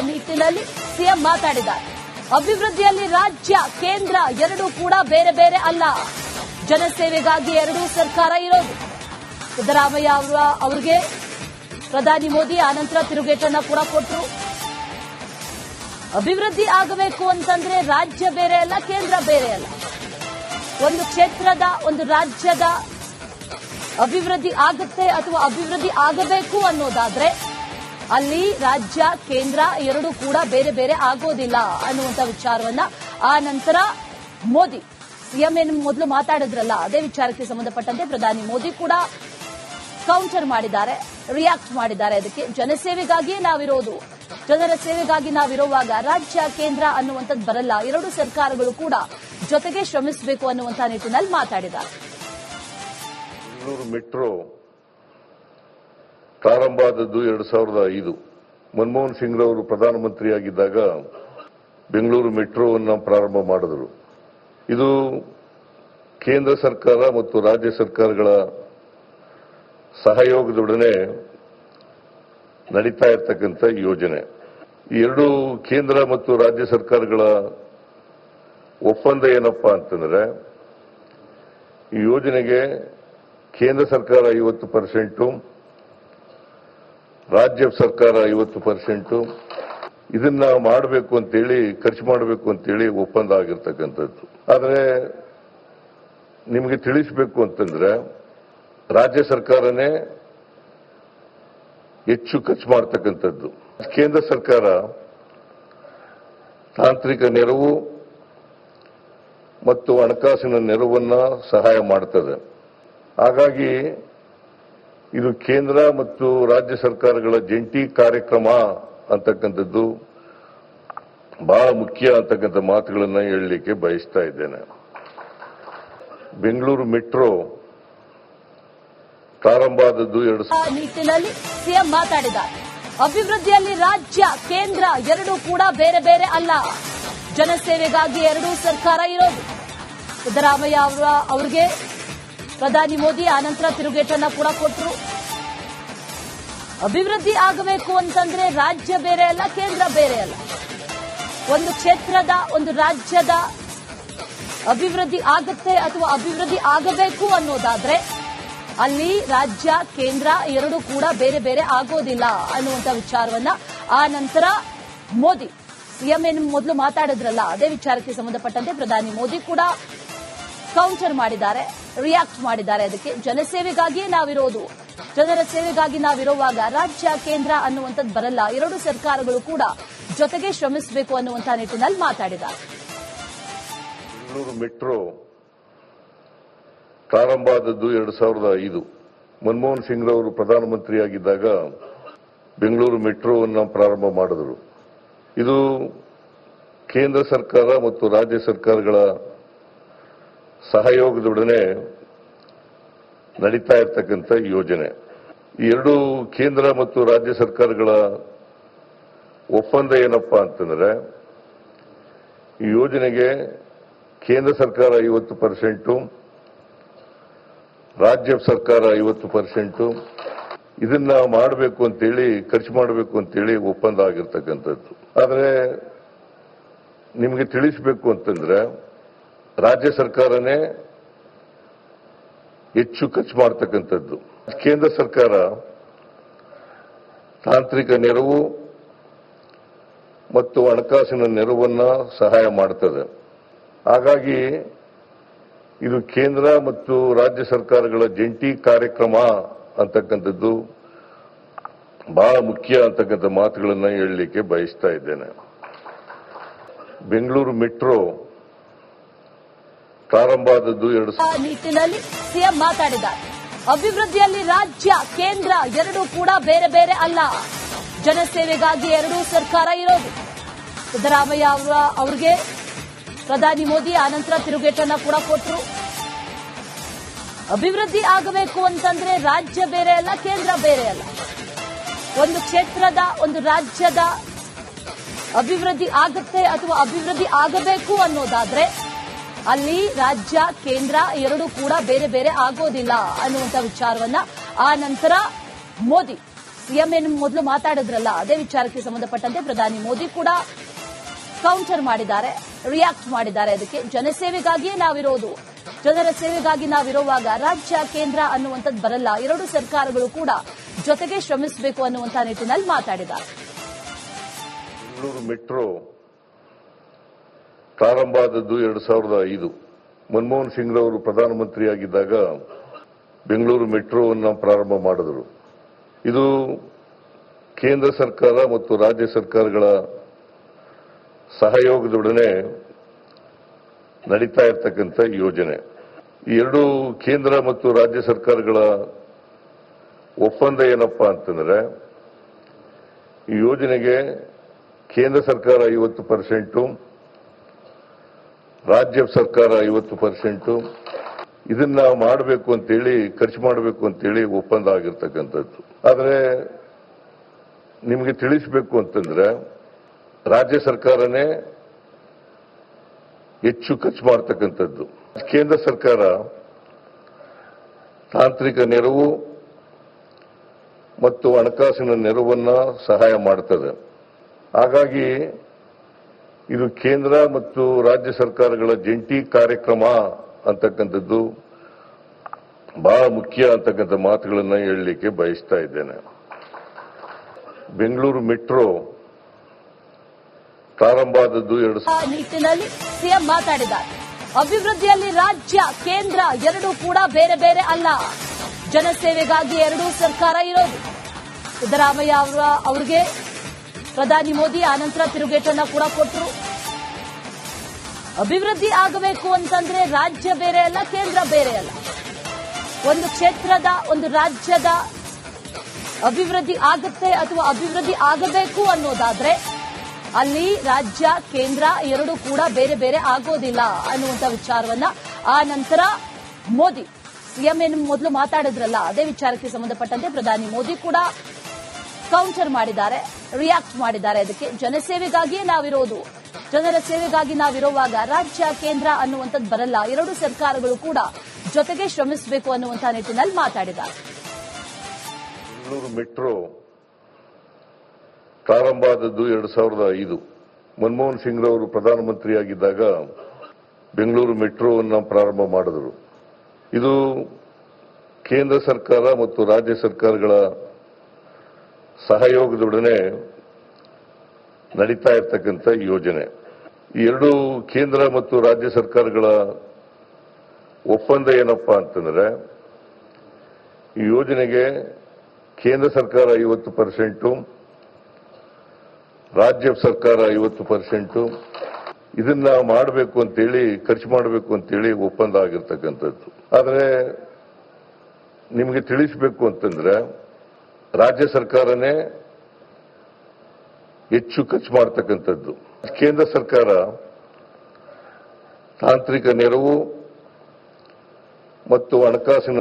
ನಿಟ್ಟಿನಲ್ಲಿ ಸಿಎಂ ಮಾತಾಡಿದ್ದಾರೆ. ಅಭಿವೃದ್ಧಿಯಲ್ಲಿ ರಾಜ್ಯ ಕೇಂದ್ರ ಎರಡೂ ಕೂಡ ಬೇರೆ ಬೇರೆ ಅಲ್ಲ. ಜನಸೇವೆಗಾಗಿ ಎರಡೂ ಸರ್ಕಾರ ಇರೋದು. ಸಿದ್ದರಾಮಯ್ಯ ಅವರಿಗೆ ಪ್ರಧಾನಿ ಮೋದಿ ಆನಂತರ ತಿರುಗೇಟನ್ನ ಕೂಡ ಕೊಟ್ಟರು. ಅಭಿವೃದ್ಧಿ ಆಗಬೇಕು ಅಂತಂದ್ರೆ ರಾಜ್ಯ ಬೇರೆ ಅಲ್ಲ, ಕೇಂದ್ರ ಬೇರೆ ಅಲ್ಲ. ಒಂದು ಕ್ಷೇತ್ರದ ಒಂದು ರಾಜ್ಯದ ಅಭಿವೃದ್ಧಿ ಆಗುತ್ತೆ ಅಥವಾ ಅಭಿವೃದ್ಧಿ ಆಗಬೇಕು ಅನ್ನೋದಾದ್ರೆ ಅಲ್ಲಿ ರಾಜ್ಯ ಕೇಂದ್ರ ಎರಡೂ ಕೂಡ ಬೇರೆ ಬೇರೆ ಆಗೋದಿಲ್ಲ ಅನ್ನುವಂಥ ವಿಚಾರವನ್ನ ಆ ನಂತರ ಮೋದಿ ಸಿಎಂ ಏನು ಮೊದಲು ಮಾತಾಡಿದ್ರಲ್ಲ ಅದೇ ವಿಚಾರಕ್ಕೆ ಸಂಬಂಧಪಟ್ಟಂತೆ ಪ್ರಧಾನಿ ಮೋದಿ ಕೂಡ ಕೌಂಟರ್ ಮಾಡಿದ್ದಾರೆ, ರಿಯಾಕ್ಟ್ ಮಾಡಿದ್ದಾರೆ. ಅದಕ್ಕೆ ಜನಸೇವೆಗಾಗಿ ನಾವಿರೋದು, ಜನರ ಸೇವೆಗಾಗಿ ನಾವಿರುವಾಗ ರಾಜ್ಯ ಕೇಂದ್ರ ಅನ್ನುವಂಥದ್ದು ಬರಲ್ಲ, ಎರಡೂ ಸರ್ಕಾರಗಳು ಕೂಡ ಜೊತೆಗೆ ಶ್ರಮಿಸಬೇಕು ಅನ್ನುವಂಥ ನಿಟ್ಟಿನಲ್ಲಿ ಮಾತಾಡಿದ್ದಾರೆ. ಬೆಂಗಳೂರು ಮೆಟ್ರೋ ಪ್ರಾರಂಭ ಆದದ್ದು 2005. ಮನಮೋಹನ್ ಸಿಂಗ್ ರವರು ಪ್ರಧಾನಮಂತ್ರಿಯಾಗಿದ್ದಾಗ ಬೆಂಗಳೂರು ಮೆಟ್ರೋವನ್ನು ಪ್ರಾರಂಭ ಮಾಡಿದರು. ಇದು ಕೇಂದ್ರ ಸರ್ಕಾರ ಮತ್ತು ರಾಜ್ಯ ಸರ್ಕಾರಗಳ ಸಹಯೋಗದೊಡನೆ ನಡೀತಾ ಇರತಕ್ಕಂಥ ಯೋಜನೆ. ಈ ಎರಡು ಕೇಂದ್ರ ಮತ್ತು ರಾಜ್ಯ ಸರ್ಕಾರಗಳ ಒಪ್ಪಂದ ಏನಪ್ಪಾ ಅಂತಂದ್ರೆ ಈ ಯೋಜನೆಗೆ ಕೇಂದ್ರ ಸರ್ಕಾರ 50%, ರಾಜ್ಯ ಸರ್ಕಾರ 50%, ಇದನ್ನ ಮಾಡಬೇಕು ಅಂತೇಳಿ, ಖರ್ಚು ಮಾಡಬೇಕು ಅಂತೇಳಿ ಒಪ್ಪಂದ ಆಗಿರ್ತಕ್ಕಂಥದ್ದು. ಆದರೆ ನಿಮಗೆ ತಿಳಿಸಬೇಕು ಅಂತಂದ್ರೆ ರಾಜ್ಯ ಸರ್ಕಾರನೇ ಹೆಚ್ಚು ಖರ್ಚು ಮಾಡತಕ್ಕಂಥದ್ದು. ಕೇಂದ್ರ ಸರ್ಕಾರ ತಾಂತ್ರಿಕ ನೆರವು ಮತ್ತು ಹಣಕಾಸಿನ ನೆರವನ್ನ ಸಹಾಯ ಮಾಡ್ತದೆ. ಹಾಗಾಗಿ ಇದು ಕೇಂದ್ರ ಮತ್ತು ರಾಜ್ಯ ಸರ್ಕಾರಗಳ ಜಂಟಿ ಕಾರ್ಯಕ್ರಮ ಅಂತಕ್ಕಂಥದ್ದು ಬಹಳ ಮುಖ್ಯ ಅಂತಕ್ಕಂಥ ಮಾತುಗಳನ್ನು ಹೇಳಲಿಕ್ಕೆ ಬಯಸ್ತಾ ಇದ್ದೇನೆ. ಬೆಂಗಳೂರು ಮೆಟ್ರೋ ಪ್ರಾರಂಭ ಆದದ್ದು ನಿಟ್ಟಿನಲ್ಲಿ ಸಿಎಂ ಮಾತಾಡಿದ್ದಾರೆ. ಅಭಿವೃದ್ಧಿಯಲ್ಲಿ ರಾಜ್ಯ ಕೇಂದ್ರ ಎರಡೂ ಕೂಡ ಬೇರೆ ಬೇರೆ ಅಲ್ಲ. ಜನಸೇವೆಗಾಗಿ ಎರಡೂ ಸರ್ಕಾರ ಇರೋದು. ಸಿದ್ದರಾಮಯ್ಯ ಅವರಿಗೆ ಪ್ರಧಾನಿ ಮೋದಿ ಆನಂತರ ತಿರುಗೇಟನ್ನ ಕೂಡ ಕೊಟ್ಟರು. ಅಭಿವೃದ್ಧಿ ಆಗಬೇಕು ಅಂತಂದ್ರೆ ರಾಜ್ಯ ಬೇರೆ ಅಲ್ಲ, ಕೇಂದ್ರ ಬೇರೆ ಅಲ್ಲ. ಒಂದು ಕ್ಷೇತ್ರದ ಒಂದು ರಾಜ್ಯದ ಅಭಿವೃದ್ಧಿ ಆಗುತ್ತೆ ಅಥವಾ ಅಭಿವೃದ್ಧಿ ಆಗಬೇಕು ಅನ್ನೋದಾದ್ರೆ ಅಲ್ಲಿ ರಾಜ್ಯ ಕೇಂದ್ರ ಎರಡೂ ಕೂಡ ಬೇರೆ ಬೇರೆ ಆಗೋದಿಲ್ಲ ಅನ್ನುವಂಥ ವಿಚಾರವನ್ನ ಆ ನಂತರ ಮೋದಿ ಸಿಎಂ ಏನು ಮೊದಲು ಮಾತಾಡಿದ್ರಲ್ಲ ಅದೇ ವಿಚಾರಕ್ಕೆ ಸಂಬಂಧಪಟ್ಟಂತೆ ಪ್ರಧಾನಿ ಮೋದಿ ಕೂಡ ಕೌಂಟರ್ ಮಾಡಿದ್ದಾರೆ, ರಿಯಾಕ್ಟ್ ಮಾಡಿದ್ದಾರೆ. ಅದಕ್ಕೆ ಜನಸೇವೆಗಾಗಿ ನಾವಿರೋದು, ಜನರ ಸೇವೆಗಾಗಿ ನಾವಿರುವಾಗ ರಾಜ್ಯ ಕೇಂದ್ರ ಅನ್ನುವಂಥದ್ದು ಬರಲ್ಲ, ಎರಡೂ ಸರ್ಕಾರಗಳು ಕೂಡ ಜೊತೆಗೆ ಶ್ರಮಿಸಬೇಕು ಅನ್ನುವಂಥ ನಿಟ್ಟಿನಲ್ಲಿ ಮಾತಾಡಿದ್ದಾರೆ. ಬೆಂಗಳೂರು ಮೆಟ್ರೋ ಪ್ರಾರಂಭ ಆದದ್ದು 2005. ಮನಮೋಹನ್ ಸಿಂಗ್ ರವರು ಪ್ರಧಾನಮಂತ್ರಿಯಾಗಿದ್ದಾಗ ಬೆಂಗಳೂರು ಮೆಟ್ರೋವನ್ನು ಪ್ರಾರಂಭ ಮಾಡಿದರು. ಇದು ಕೇಂದ್ರ ಸರ್ಕಾರ ಮತ್ತು ರಾಜ್ಯ ಸರ್ಕಾರಗಳ ಸಹಯೋಗದೊಡನೆ ನಡೀತಾ ಇರತಕ್ಕಂಥ ಯೋಜನೆ. ಈ ಎರಡು ಕೇಂದ್ರ ಮತ್ತು ರಾಜ್ಯ ಸರ್ಕಾರಗಳ ಒಪ್ಪಂದ ಏನಪ್ಪಾ ಅಂತಂದ್ರೆ ಈ ಯೋಜನೆಗೆ ಕೇಂದ್ರ ಸರ್ಕಾರ 50%, ರಾಜ್ಯ ಸರ್ಕಾರ 50%, ಇದನ್ನ ಮಾಡಬೇಕು ಅಂತೇಳಿ, ಖರ್ಚು ಮಾಡಬೇಕು ಅಂತೇಳಿ ಒಪ್ಪಂದ ಆಗಿರ್ತಕ್ಕಂಥದ್ದು. ಆದರೆ ನಿಮಗೆ ತಿಳಿಸಬೇಕು ಅಂತಂದ್ರೆ ರಾಜ್ಯ ಸರ್ಕಾರನೇ ಹೆಚ್ಚು ಖರ್ಚು ಮಾಡತಕ್ಕಂಥದ್ದು. ಕೇಂದ್ರ ಸರ್ಕಾರ ತಾಂತ್ರಿಕ ನೆರವು ಮತ್ತು ಹಣಕಾಸಿನ ನೆರವನ್ನ ಸಹಾಯ ಮಾಡ್ತದೆ. ಹಾಗಾಗಿ ಇದು ಕೇಂದ್ರ ಮತ್ತು ರಾಜ್ಯ ಸರ್ಕಾರಗಳ ಜಂಟಿ ಕಾರ್ಯಕ್ರಮ ಅಂತಕ್ಕಂಥದ್ದು ಬಹಳ ಮುಖ್ಯ ಅಂತಕ್ಕಂಥ ಮಾತುಗಳನ್ನು ಹೇಳಲಿಕ್ಕೆ ಬಯಸ್ತಾ ಇದ್ದೇನೆ. ಬೆಂಗಳೂರು ಮೆಟ್ರೋ ಪ್ರಾರಂಭ ಆದದ್ದು ನಿಟ್ಟಿನಲ್ಲಿ ಸಿಎಂ ಮಾತಾಡಿದ್ದಾರೆ. ಅಭಿವೃದ್ಧಿಯಲ್ಲಿ ರಾಜ್ಯ ಕೇಂದ್ರ ಎರಡೂ ಕೂಡ ಬೇರೆ ಬೇರೆ ಅಲ್ಲ. ಜನಸೇವೆಗಾಗಿ ಎರಡೂ ಸರ್ಕಾರ ಇರೋದು. ಸಿದ್ದರಾಮಯ್ಯ ಅವರಿಗೆ ಪ್ರಧಾನಿ ಮೋದಿ ಆನಂತರ ತಿರುಗೇಟನ್ನ ಕೂಡ ಕೊಟ್ಟರು. ಅಭಿವೃದ್ಧಿ ಆಗಬೇಕು ಅಂತಂದ್ರೆ ರಾಜ್ಯ ಬೇರೆ ಅಲ್ಲ, ಕೇಂದ್ರ ಬೇರೆ ಅಲ್ಲ. ಒಂದು ಕ್ಷೇತ್ರದ ಒಂದು ರಾಜ್ಯದ ಅಭಿವೃದ್ಧಿ ಆಗುತ್ತೆ ಅಥವಾ ಅಭಿವೃದ್ಧಿ ಆಗಬೇಕು ಅನ್ನೋದಾದ್ರೆ ಅಲ್ಲಿ ರಾಜ್ಯ ಕೇಂದ್ರ ಎರಡೂ ಕೂಡ ಬೇರೆ ಬೇರೆ ಆಗೋದಿಲ್ಲ ಅನ್ನುವಂಥ ವಿಚಾರವನ್ನ ಆ ನಂತರ ಮೋದಿ ಸಿಎಂ ಏನು ಮೊದಲು ಮಾತಾಡಿದ್ರಲ್ಲ ಅದೇ ವಿಚಾರಕ್ಕೆ ಸಂಬಂಧಪಟ್ಟಂತೆ ಪ್ರಧಾನಿ ಮೋದಿ ಕೂಡ ಕೌಂಟರ್ ಮಾಡಿದ್ದಾರೆ, ರಿಯಾಕ್ಟ್ ಮಾಡಿದ್ದಾರೆ. ಅದಕ್ಕೆ ಜನಸೇವೆಗಾಗಿಯೇ ನಾವಿರೋದು, ಜನರ ಸೇವೆಗಾಗಿ ನಾವಿರುವಾಗ ರಾಜ್ಯ ಕೇಂದ್ರ ಅನ್ನುವಂಥದ್ದು ಬರಲ್ಲ, ಎರಡು ಸರ್ಕಾರಗಳು ಕೂಡ ಜೊತೆಗೆ ಶ್ರಮಿಸಬೇಕು ಅನ್ನುವಂಥ ನಿಟ್ಟಿನಲ್ಲಿ ಮಾತಾಡಿದ್ದಾರೆ. ಬೆಂಗಳೂರು ಮೆಟ್ರೋ ಪ್ರಾರಂಭ ಆದದ್ದು 2005. ಮನಮೋಹನ್ ಸಿಂಗ್ ರವರು ಪ್ರಧಾನಮಂತ್ರಿಯಾಗಿದ್ದಾಗ ಬೆಂಗಳೂರು ಮೆಟ್ರೋವನ್ನು ಪ್ರಾರಂಭ ಮಾಡಿದರು. ಇದು ಕೇಂದ್ರ ಸರ್ಕಾರ ಮತ್ತು ರಾಜ್ಯ ಸರ್ಕಾರಗಳ ಸಹಯೋಗದೊಡನೆ ನಡೀತಾ ಇರತಕ್ಕಂಥ ಯೋಜನೆ. ಈ ಎರಡು ಕೇಂದ್ರ ಮತ್ತು ರಾಜ್ಯ ಸರ್ಕಾರಗಳ ಒಪ್ಪಂದ ಏನಪ್ಪಾ ಅಂತಂದ್ರೆ, ಈ ಯೋಜನೆಗೆ ಕೇಂದ್ರ ಸರ್ಕಾರ 50%, ರಾಜ್ಯ ಸರ್ಕಾರ 50%, ಇದನ್ನ ಮಾಡಬೇಕು ಅಂತೇಳಿ, ಖರ್ಚು ಮಾಡಬೇಕು ಅಂತೇಳಿ ಒಪ್ಪಂದ ಆಗಿರ್ತಕ್ಕಂಥದ್ದು. ಆದರೆ ನಿಮಗೆ ತಿಳಿಸಬೇಕು ಅಂತಂದ್ರೆ, ರಾಜ್ಯ ಸರ್ಕಾರನೇ ಹೆಚ್ಚು ಖರ್ಚು ಮಾಡತಕ್ಕಂಥದ್ದು. ಕೇಂದ್ರ ಸರ್ಕಾರ ತಾಂತ್ರಿಕ ನೆರವು ಮತ್ತು ಹಣಕಾಸಿನ ನೆರವನ್ನ ಸಹಾಯ ಮಾಡುತ್ತದೆ. ಹಾಗಾಗಿ ಇದು ಕೇಂದ್ರ ಮತ್ತು ರಾಜ್ಯ ಸರ್ಕಾರಗಳ ಜಂಟಿ ಕಾರ್ಯಕ್ರಮ ಅಂತಕ್ಕಂಥದ್ದು ಬಹಳ ಮುಖ್ಯ ಅಂತಕ್ಕಂಥ ಮಾತುಗಳನ್ನು ಹೇಳಲಿಕ್ಕೆ ಬಯಸ್ತಾ ಇದ್ದೇನೆ. ಬೆಂಗಳೂರು ಮೆಟ್ರೋ ಪ್ರಾರಂಭ ಆದದ್ದು ನಿಟ್ಟಿನಲ್ಲಿ ಸಿಎಂ ಮಾತಾಡಿದ್ದಾರೆ. ಅಭಿವೃದ್ಧಿಯಲ್ಲಿ ರಾಜ್ಯ ಕೇಂದ್ರ ಎರಡೂ ಕೂಡ ಬೇರೆ ಬೇರೆ ಅಲ್ಲ, ಜನಸೇವೆಗಾಗಿ ಎರಡೂ ಸರ್ಕಾರ ಇರೋದು. ಸಿದ್ದರಾಮಯ್ಯ ಅವರಿಗೆ ಪ್ರಧಾನಿ ಮೋದಿ ಆನಂತರ ತಿರುಗೇಟನ್ನ ಕೂಡ ಕೊಟ್ಟರು. ಅಭಿವೃದ್ಧಿ ಆಗಬೇಕು ಅಂತಂದ್ರೆ ರಾಜ್ಯ ಬೇರೆ ಅಲ್ಲ, ಕೇಂದ್ರ ಬೇರೆ ಅಲ್ಲ. ಒಂದು ಕ್ಷೇತ್ರದ, ಒಂದು ರಾಜ್ಯದ ಅಭಿವೃದ್ಧಿ ಆಗುತ್ತೆ ಅಥವಾ ಅಭಿವೃದ್ಧಿ ಆಗಬೇಕು ಅನ್ನೋದಾದ್ರೆ ಅಲ್ಲಿ ರಾಜ್ಯ ಕೇಂದ್ರ ಎರಡೂ ಕೂಡ ಬೇರೆ ಬೇರೆ ಆಗೋದಿಲ್ಲ ಅನ್ನುವಂಥ ವಿಚಾರವನ್ನ ಆ ನಂತರ ಮೋದಿ ಸಿಎಂ ಏನು ಮೊದಲು ಮಾತಾಡಿದ್ರಲ್ಲ ಅದೇ ವಿಚಾರಕ್ಕೆ ಸಂಬಂಧಪಟ್ಟಂತೆ ಪ್ರಧಾನಿ ಮೋದಿ ಕೂಡ ಕೌಂಟರ್ ಮಾಡಿದ್ದಾರೆ, ರಿಯಾಕ್ಟ್ ಮಾಡಿದ್ದಾರೆ. ಅದಕ್ಕೆ ಜನಸೇವೆಗಾಗಿಯೇ ನಾವಿರೋದು, ಜನರ ಸೇವೆಗಾಗಿ ನಾವಿರುವಾಗ ರಾಜ್ಯ ಕೇಂದ್ರ ಅನ್ನುವಂಥದ್ದು ಬರಲ್ಲ, ಎರಡು ಸರ್ಕಾರಗಳು ಕೂಡ ಜೊತೆಗೆ ಶ್ರಮಿಸಬೇಕು ಅನ್ನುವಂಥ ನಿಟ್ಟಿನಲ್ಲಿ ಮಾತಾಡಿದ್ದಾರೆ. ಬೆಂಗಳೂರು ಮೆಟ್ರೋ ಪ್ರಾರಂಭ ಆದದ್ದು 2005. ಮನಮೋಹನ್ ಸಿಂಗ್ ರವರು ಪ್ರಧಾನಮಂತ್ರಿಯಾಗಿದ್ದಾಗ ಬೆಂಗಳೂರು ಮೆಟ್ರೋವನ್ನು ಪ್ರಾರಂಭ ಮಾಡಿದರು. ಇದು ಕೇಂದ್ರ ಸರ್ಕಾರ ಮತ್ತು ರಾಜ್ಯ ಸರ್ಕಾರಗಳ ಸಹಯೋಗದೊಡನೆ ನಡೀತಾ ಇರತಕ್ಕಂಥ ಯೋಜನೆ. ಈ ಎರಡು ಕೇಂದ್ರ ಮತ್ತು ರಾಜ್ಯ ಸರ್ಕಾರಗಳ ಒಪ್ಪಂದ ಏನಪ್ಪಾ ಅಂತಂದ್ರೆ, ಈ ಯೋಜನೆಗೆ ಕೇಂದ್ರ ಸರ್ಕಾರ 50%, ರಾಜ್ಯ ಸರ್ಕಾರ 50%, ಇದನ್ನ ಮಾಡಬೇಕು ಅಂತೇಳಿ, ಖರ್ಚು ಮಾಡಬೇಕು ಅಂತೇಳಿ ಒಪ್ಪಂದ ಆಗಿರ್ತಕ್ಕಂಥದ್ದು. ಆದರೆ ನಿಮಗೆ ತಿಳಿಸಬೇಕು ಅಂತಂದ್ರೆ, ರಾಜ್ಯ ಸರ್ಕಾರನೇ ಹೆಚ್ಚು ಖರ್ಚು ಮಾಡತಕ್ಕಂಥದ್ದು. ಕೇಂದ್ರ ಸರ್ಕಾರ ತಾಂತ್ರಿಕ ನೆರವು ಮತ್ತು ಹಣಕಾಸಿನ